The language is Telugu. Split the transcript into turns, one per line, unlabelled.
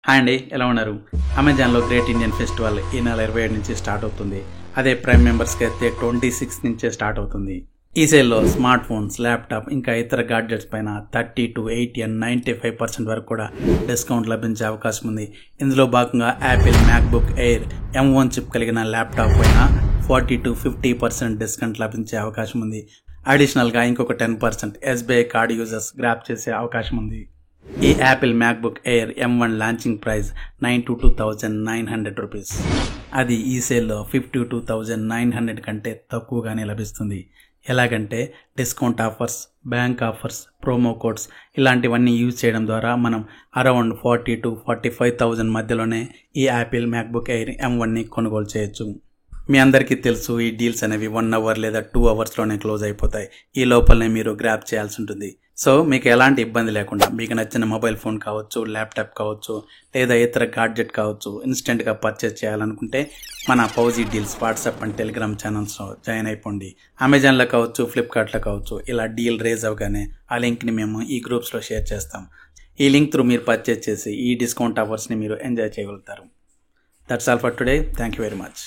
హాయ్ అండి, ఎలా ఉన్నారు? అమెజాన్లో గ్రేట్ ఇండియన్ ఫెస్టివల్ ఈ నెల 27 నుంచి స్టార్ట్ అవుతుంది. అదే ప్రైమ్ మెంబర్స్కి అయితే 26 నుంచే స్టార్ట్ అవుతుంది. ఈ సేల్లో స్మార్ట్ ఫోన్స్, ల్యాప్టాప్ ఇంకా ఇతర గాడ్జెట్స్ పైన 30 to 80 and 95% వరకు కూడా డిస్కౌంట్ లభించే అవకాశం ఉంది. ఇందులో భాగంగా Apple MacBook air M1 chip కలిగిన ల్యాప్టాప్ పైన 40 to 50% డిస్కౌంట్ లభించే అవకాశం ఉంది. అడిషనల్గా ఇంకొక 10% SBI కార్డ్ యూజర్స్ గ్రాప్ చేసే అవకాశం ఉంది. ఈ Apple MacBook air M1 launching price 92,900 rupees. అది ఈ సేల్లో 52,900 కంటే తక్కువగానే లభిస్తుంది. ఎలాగంటే discount offers, bank offers, promo codes ఇలాంటివన్నీ యూజ్ చేయడం ద్వారా మనం అరౌండ్ 40 to 45,000 మధ్యలోనే ఈ యాపిల్ మ్యాక్బుక్ ఎయిర్ M1ని కొనుగోలు చేయొచ్చు. మీ అందరికీ తెలుసు, ఈ డీల్స్ అనేవి 1 hour లేదా 2 hours క్లోజ్ అయిపోతాయి. ఈ లోపలనే మీరు గ్రాప్ చేయాల్సి ఉంటుంది. సో మీకు ఎలాంటి ఇబ్బంది లేకుండా మీకు నచ్చిన మొబైల్ ఫోన్ కావచ్చు, ల్యాప్టాప్ కావచ్చు, లేదా ఇతర గాడ్జెట్ కావచ్చు ఇన్స్టెంట్గా పర్చేస్ చేయాలనుకుంటే మన పౌజీ డీల్స్ వాట్సాప్ అండ్ టెలిగ్రామ్ ఛానల్స్లో జాయిన్ అయిపోండి. అమెజాన్లో కావచ్చు, ఫ్లిప్కార్ట్లో కావచ్చు, ఇలా డీల్ రేజ్ అవగానే ఆ లింక్ని మేము ఈ గ్రూప్స్లో షేర్ చేస్తాం. ఈ లింక్ త్రూ మీరు పర్చేస్ చేసి ఈ డిస్కౌంట్ ఆఫర్స్ని మీరు ఎంజాయ్ చేయగలుగుతారు. That's all for today. Thank you very much.